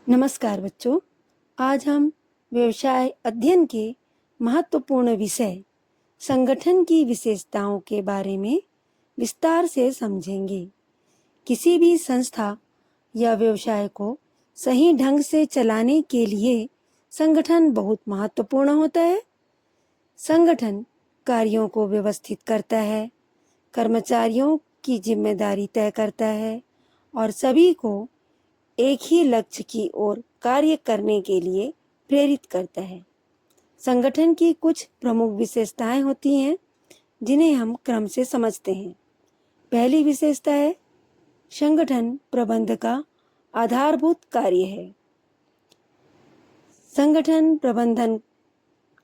नमस्कार बच्चों। आज हम व्यवसाय अध्ययन के महत्वपूर्ण विषय संगठन की विशेषताओं के बारे में विस्तार से समझेंगे। किसी भी संस्था या व्यवसाय को सही ढंग से चलाने के लिए संगठन बहुत महत्वपूर्ण होता है। संगठन कार्यों को व्यवस्थित करता है, कर्मचारियों की जिम्मेदारी तय करता है और सभी को एक ही लक्ष्य की ओर कार्य करने के लिए प्रेरित करता है। संगठन की कुछ प्रमुख विशेषताएं होती हैं जिन्हें हम क्रम से समझते हैं। पहली विशेषता है संगठन प्रबंधन का आधारभूत कार्य है। संगठन प्रबंधन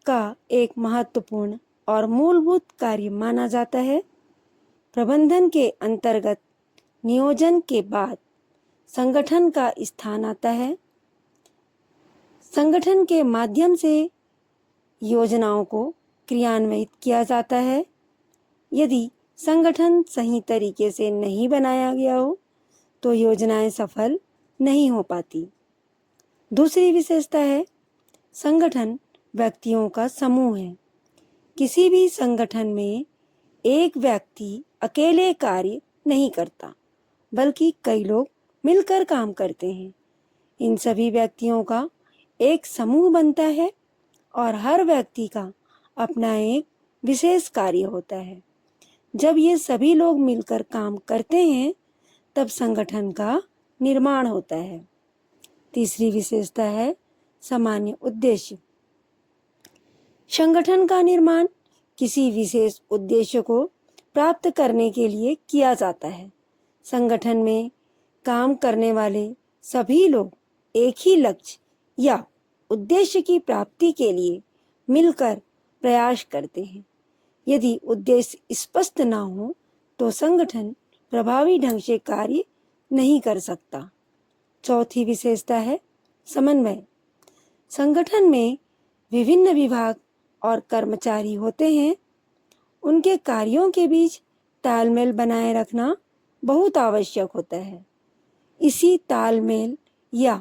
का एक महत्वपूर्ण और मूलभूत कार्य माना जाता है। प्रबंधन के अंतर्गत नियोजन के बाद संगठन का स्थान आता है। संगठन के माध्यम से योजनाओं को क्रियान्वित किया जाता है। यदि संगठन सही तरीके से नहीं बनाया गया हो तो योजनाएं सफल नहीं हो पाती। दूसरी विशेषता है संगठन व्यक्तियों का समूह है। किसी भी संगठन में एक व्यक्ति अकेले कार्य नहीं करता, बल्कि कई लोग मिलकर काम करते हैं। इन सभी व्यक्तियों का एक समूह बनता है और हर व्यक्ति का अपना एक विशेष कार्य होता है। जब ये सभी लोग मिलकर काम करते हैं तब संगठन का निर्माण होता है। तीसरी विशेषता है सामान्य उद्देश्य। संगठन का निर्माण किसी विशेष उद्देश्य को प्राप्त करने के लिए किया जाता है। संगठन में काम करने वाले सभी लोग एक ही लक्ष्य या उद्देश्य की प्राप्ति के लिए मिलकर प्रयास करते हैं। यदि उद्देश्य स्पष्ट ना हो तो संगठन प्रभावी ढंग से कार्य नहीं कर सकता। चौथी विशेषता है समन्वय। संगठन में विभिन्न विभाग और कर्मचारी होते हैं। उनके कार्यों के बीच तालमेल बनाए रखना बहुत आवश्यक होता है। इसी तालमेल या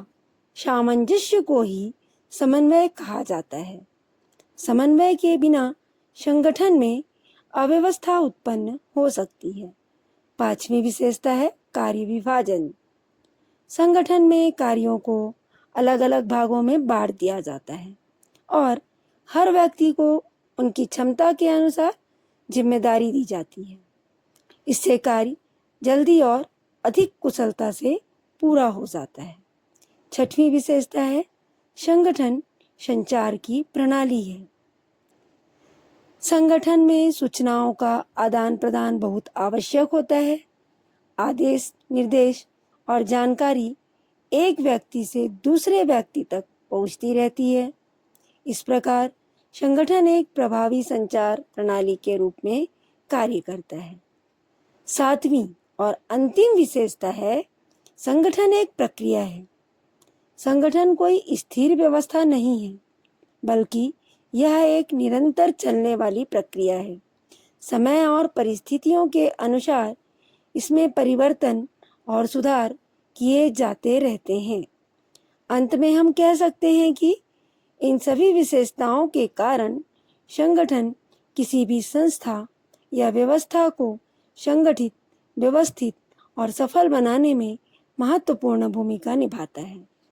सामंजस्य को ही समन्वय कहा जाता है। समन्वय के बिना संगठन में अव्यवस्था उत्पन्न हो सकती है। पांचवी विशेषता है कार्य विभाजन। संगठन में कार्यों को अलग अलग भागों में बांट दिया जाता है और हर व्यक्ति को उनकी क्षमता के अनुसार जिम्मेदारी दी जाती है। इससे कार्य जल्दी और अधिक कुशलता से पूरा हो जाता है। छठवीं विशेषता है संगठन संचार की प्रणाली है। संगठन में सूचनाओं का आदान प्रदान बहुत आवश्यक होता है। आदेश, निर्देश और जानकारी एक व्यक्ति से दूसरे व्यक्ति तक पहुंचती रहती है। इस प्रकार संगठन एक प्रभावी संचार प्रणाली के रूप में कार्य करता है। सातवीं और अंतिम विशेषता है संगठन एक प्रक्रिया है। संगठन कोई स्थिर व्यवस्था नहीं है, बल्कि यह एक निरंतर चलने वाली प्रक्रिया है। समय और परिस्थितियों के अनुसार इसमें परिवर्तन और सुधार किए जाते रहते हैं। अंत में हम कह सकते हैं कि इन सभी विशेषताओं के कारण संगठन किसी भी संस्था या व्यवस्था को संगठित, व्यवस्थित और सफल बनाने में महत्वपूर्ण भूमिका निभाता है।